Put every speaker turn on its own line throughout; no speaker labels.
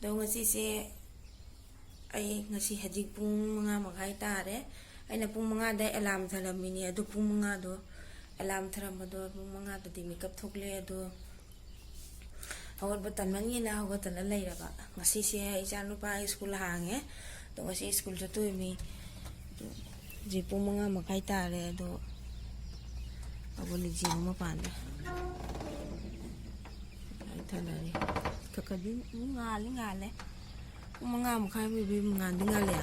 Do ngasise ay ngasi hajik pung mga makai tare ay na pung mga da alarm thalamini adu pung mga do alarm tharamado pung mga do di makeup thokle adu hawat batan mangi na hawatan la lairaba ngasise ay chanu pa school hange do ngasi school to mi ji pung mga makai tare adu aboli ji mo panda ay thalari kakadin ngale mga mukha may mga ngale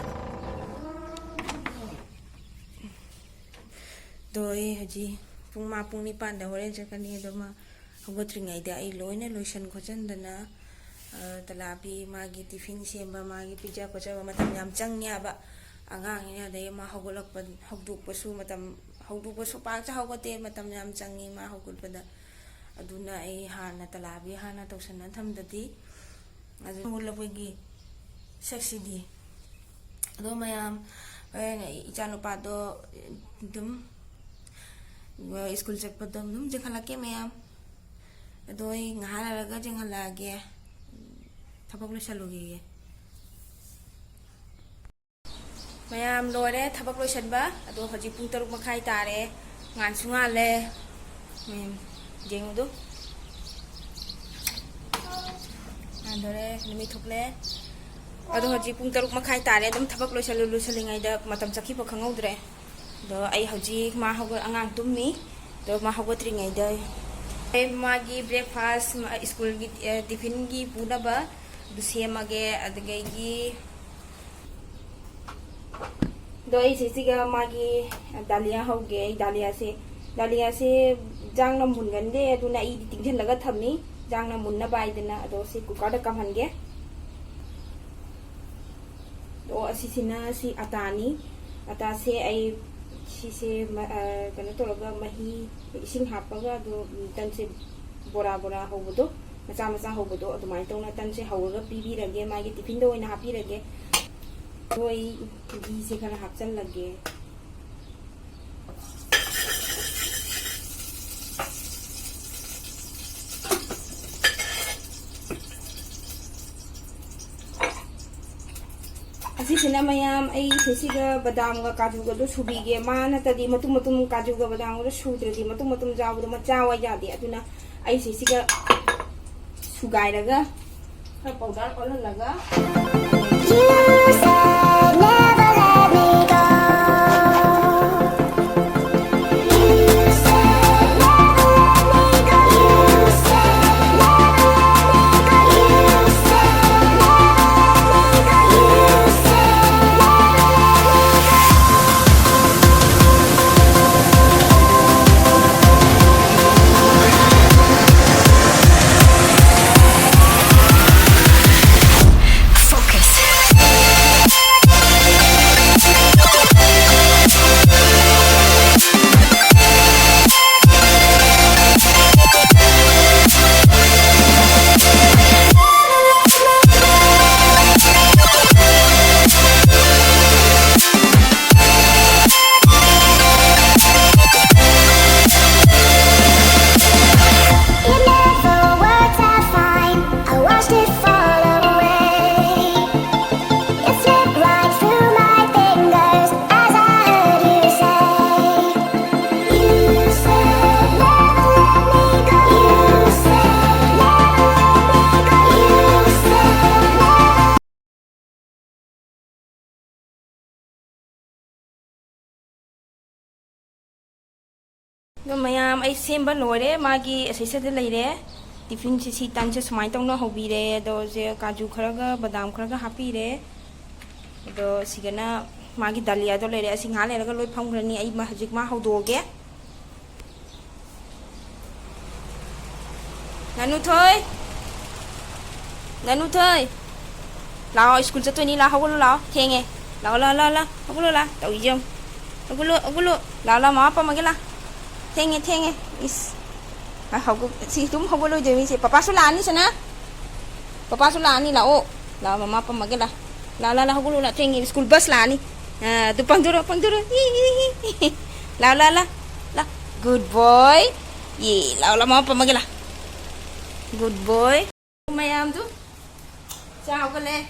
doi haji pung mapung ni panda horen sakani do ma hagotringai da ai loina lotion khojan dana talabi magi tiffin semba magi pizza ko cha matam yam changnya ba angang ina dai ma hagolak pa hagduk pasu matam hagduk pasu pa cha hagote matam yam changi ma hagul pada aduna ai hana talabi hana tawsan thamdadi adu ngulapagi seksidi do mayam ichanupa do dum school check padam dum jenghalake mayam ado ngahalalaga jenghalage thabak lo salugi mayam lore thabak lo sanba ado haji pung 3 makhai tare ngan sungale mayam jengu do andore nimi thokle ado haji pung 3 makhai tare dum thabak lo salingai da matam chakhi pa khangaudre do ai haji ma hago angang tummi do ma hago tringai da ai magi breakfast school gi tiffin gi puna ba du semage adgai gi do ai sisiga magi dalia hoge dalia se jangna mungande aduna I tingchen laga thamni jangna munna bai dina ado se cooker da kamhange do asisina si atani atase ai sise kana to laga mahi ising hapaga do tanse bora hobodo macha hobodo adumai tona tanse hawga pibi rage magi tiffin do ina hapi rage doi gi se kana hapchan lage sina mayam ai sesiga badam ga kaju ga do subige mana tadi matum kaju ga badam ga sudradi matum jabu ma chawa jadi aduna ai sesiga sugai daga ka powder all laga mayam ai semba lore magi asisa de leire tiffin si tanche sumai tongno hobire do je kaju kharaga badam kharaga hapire do sigana magi dalia do leire asing hale laga loi phamgrani ai ma hajik ma haudoge nganu thoi lao school cha toini la hawlo lao thenge la hawlo la tau ijam agulo la ma pa magela thenge is hago si tum hago lo jemi si papa sulani sana papa sulani la o la mama pa magela la hago la thenge school bus la ni tu pangduro la good boy ye la mama pa magela good boy mayam tu Chào con lê.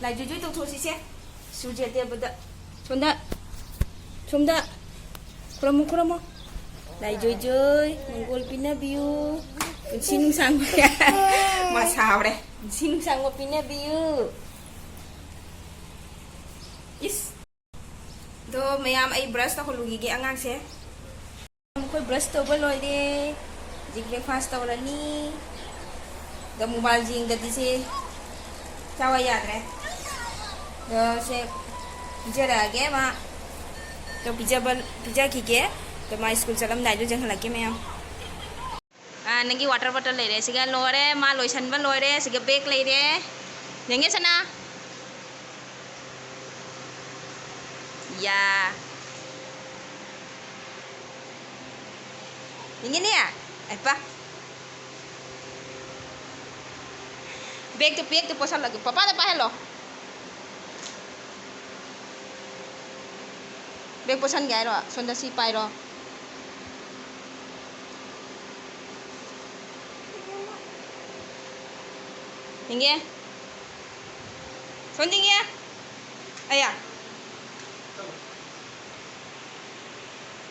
Lại chú tụt thua xí xe. Su chết tiệp bật. Sonda. Sonda. Kuramo. Lại chú. Mongol pinabiu. Xin sang mà sao đây? Xin sang một pinabiu. Is. Do mayam ay brush ta ko lugi angang se. Ko brush to baloy de. Jig breakfast to la ni. Do mobile jing gati se. Chawa yaad re. Do se jara ge ma. Do pizza ki ke. Do ma school chalam dai do jang halake mayam. Nangi water bottle le re siga lore ma loisan ba lore siga bag le re. Nenge sana. Ya. Ingin ya? Apa? Bag tu posal lagi. Papa ada apa hello? Bag posan gaya lo. Sonda si pai lo. Ingin? Sonding ya? Ayah.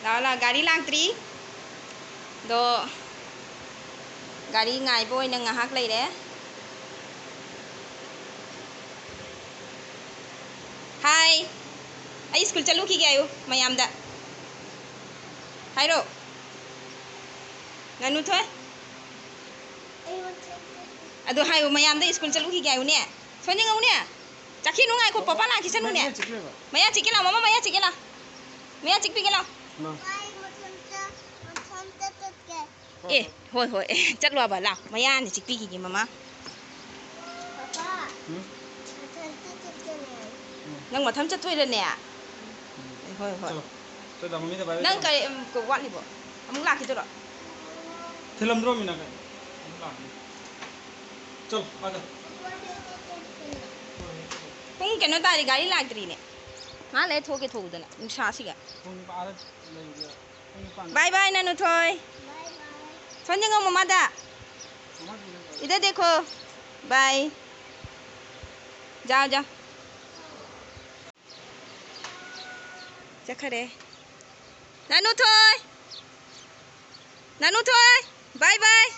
Lah gari lang tri. Do gari ngai boy nang ngahak lai de. Hai. Ai school chalu ki gayu mayam da. Hai ro. Nanu thoy. Ado hai mayam da school chalu ki gayu ne. Soning au ne. Chakhi nu ngai ko papa la ki sanu ne. Maya chikila mama maya chikila. Maya chikpi gela. Hoi chất loa bảo lạc mày ăn thì chỉ pi gì mà nâng mà thấm chất thôi lên nè hoi nâng cái của quan thì bộ muốn lạc thì cho đó
thì làm rồi mình là cái chल आजा
cũng cái nó ta đi gái lạc thì nè má lấy thô cái thô đó nè sao xí cả bye bye nanu thôi Sonjeng ngomong mada. Iधर देखो. Bye. जाओ. Chakare. Nanu thôi. Bye bye.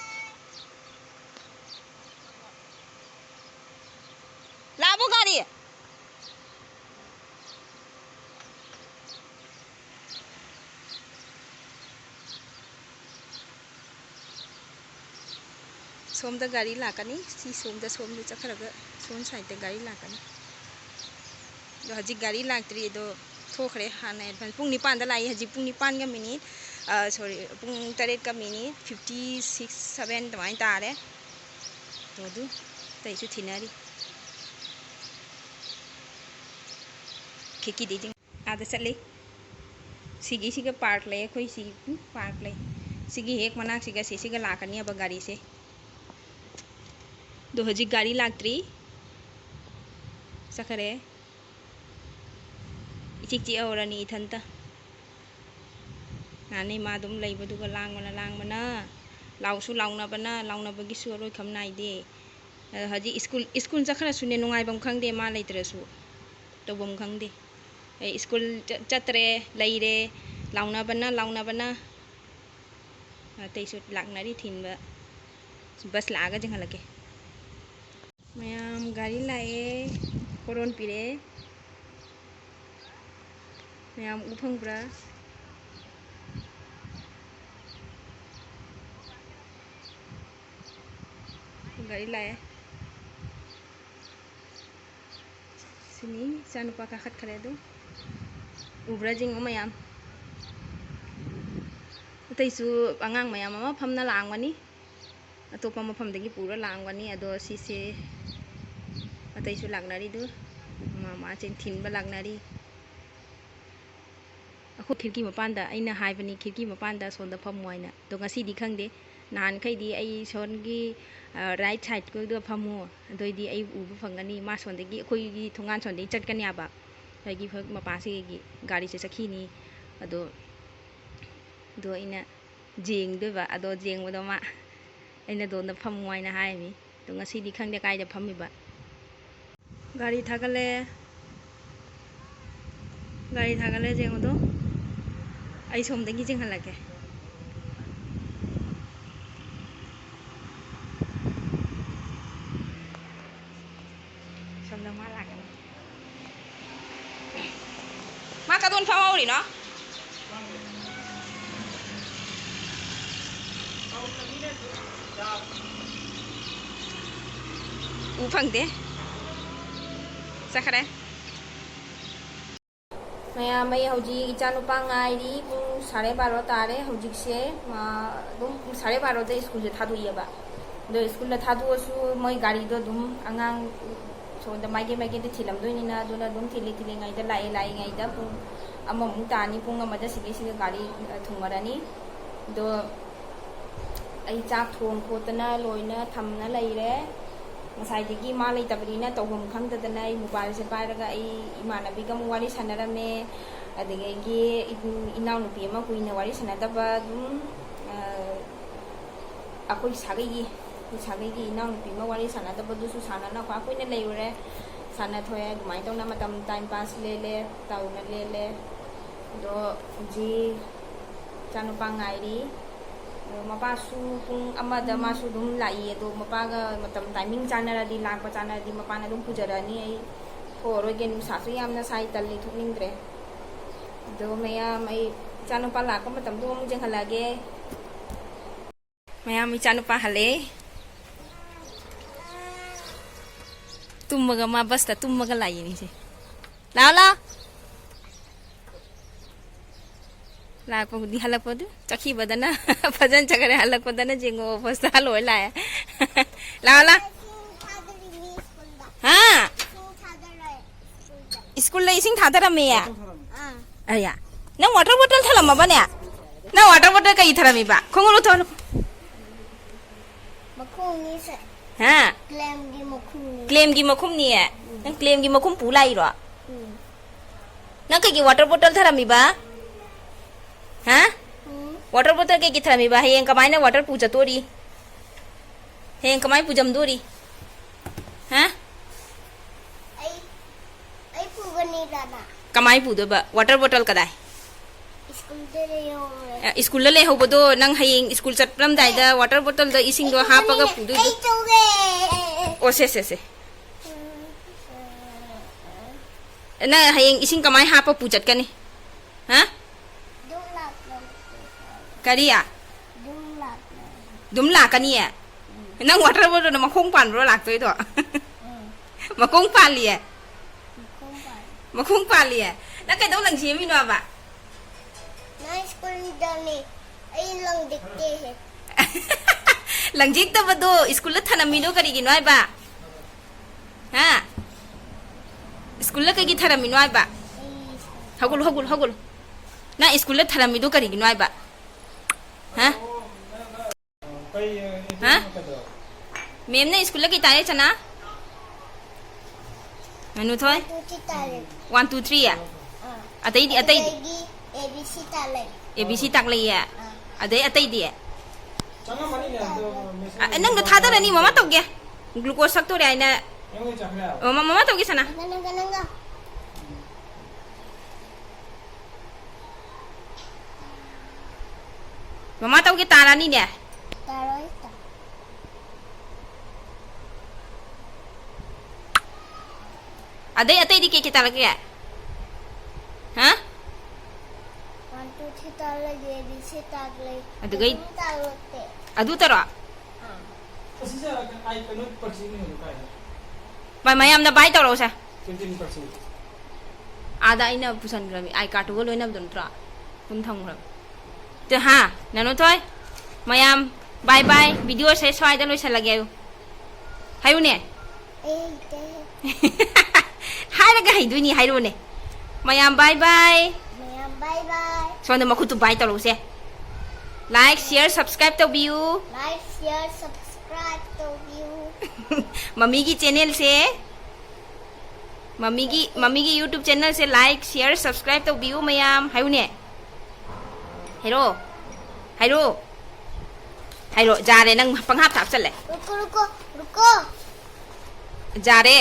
Labo gari. Somda gari lakani si somda chakharaga som side te gari lakani do haji gari laktri do thokre hana advance pung nipan da lai haji pung nipan ga minute sorry pung 8 ka minute 56 7 tamai tare to du tai chu thinari khiki de jing ada chatle sigi siga park le khoi si park le sigi hek manak siga lakani aba gari se do haji gari lagtri sakare ichik orani ithanta nani ma dum leiba duga langmana lausu laungna bagi su roi khamnai de haji school jakhara sune nungai bam khangde ma leitrasu to bam khangde school chatre leire laungna bana teisu laknari thinba bus laga jinghalake mayam gari lae koron pire mayam upang bra gari lae sini jangan lupa kakat kare do ubra jing mayam teisu angang mayam mama phamna langwani atopa mafamdagi pura langwani ado sise ataisu lagnari do mama chen thinba lagnari akho khirki mapanda aina haibani khirki mapanda sonda phamwaina to ngasi di khangde nan khai di ai songi right side ko do phamu adoi di ai ubu phangani ma sondagi khoi gi thongan sondai chatkani aba gi phak mapa se gi gari se sakhini ado do ina jeng do ba ado jeng bodo ma aina do na phamwaina haimi to ngasi di khangde kai da phammi ba गाड़ी थागले Django दो आई सोमदगी जेंग हलाके सोमदग मा लागोन मा का दोन फावरी न उ फंगदे sakare maya mai hauji ichanupa ngairi pung 12:30 tare haujikse ma dum 12:30 da school je thadu yeba do school la thadu asu mai gari do dum angang so da mage de thilam do ni na do na dum thili ngai da lai ngai da pung amam tani pung amada sige gari thungarani do ai chak thong khotana loina thamna laire masai ma lai tabrina tawhum khangdadana ai mobile se pairaga ai imanabiga mu wari sanarame adege inaw nupi ama kuina wari sanadaba dum akoi sagai inaw nupi ma wari sanadaba dusu sanana kwa koina leure sana thoya gumai tawna matam time pass le tawna le do ji chanupa ngairi mapasu pung amada masu dum lai do mapaga matam timing chanaradi lakpa chanaradi mapana dum pujarani ai horogen sasu yamna sai talli thukningdre do mayam ai chanupa lakpa matam do mu jeng halage mayam ai chanupa hale tummaga ma basta tummaga lai ni se la lakpa di halakpa du chakhi badana fajan chakare halakpa dana jengo fasta loi la la ha school la ising thadara me ya aya na water bottle thalama ba ne na water bottle kai tharami ba khongulu thon
makhung ni se
ha
claim
gi makhum ni ya nang claim gi makhum pulai ro nang kai gi water bottle tharami ba ha water bottle ke kithami ba heng kamai na water puja tori heng kamai pujam dori ha
ai pugani dana
kamai pudo ba water bottle kadai
school de le yo
school le ho bodo nang heng school chat pram dai da water bottle da ising do ha paga pudo
ai toge
o se na heng ising kamai ha pa pujat kani ha kariya dum la kani ya nang water bottle na makhong pan ro lak toi do makhong pan li ya makhong pan li ya na kai do lang chi mi no ba
na school dani ai lang dikte he
lang jik ta ba do school la thana mi do kari gi noi ba ha school la kai gi thara mi noi ba hagul na school la thara mi do kari gi noi ba ha ha mem ne school la ki tare chana manu thoi 1 2 3 ya atai di
abc tale
abc tak le ya atai di
changa mani ne do
nang da thada ni mama tog ge glucose sak to re ai na
yong chakla
mama tog ge sana
gananga
mama tog ge tara ni ne
taroi ta
atai di ke kita lagi ya ha
1 2 3 tale abc tale
adu gai
talote
adu taro
asisa ai kanut persi ni ho kai
bai mayam na bai taro sa
15%
ada ina pusan grami ai katu go loina don tra tum thang ram te ha nano toy mayam bye bye video se swai da loi sa lagya hayu ne
ai te
hai la ga hai du ni hai ro ne mayam bye bye
bye bye
so na makutu bye taro se like share subscribe to view
like share subscribe to you
mami ki channel se mami ki YouTube channel se like share subscribe to view mayam hayu ne hero ja re nang panghap thap chale
ruko
ja re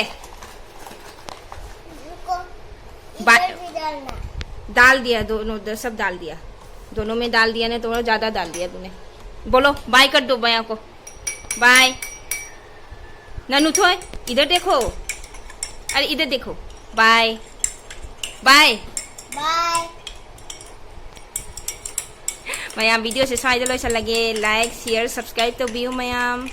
इधर भी डालना।
डाल दिया, दोनों सब डाल दिया, दोनों में डाल दिया ने, थोड़ा ज्यादा डाल दिया तूने। बोलो बाय कर दो भैया को, बाय। ननू थोय इधर देखो, अरे इधर देखो, bye bye.
Bye.
Mayam video si Sai Deloy sa lagi like, share, subscribe to view mayam.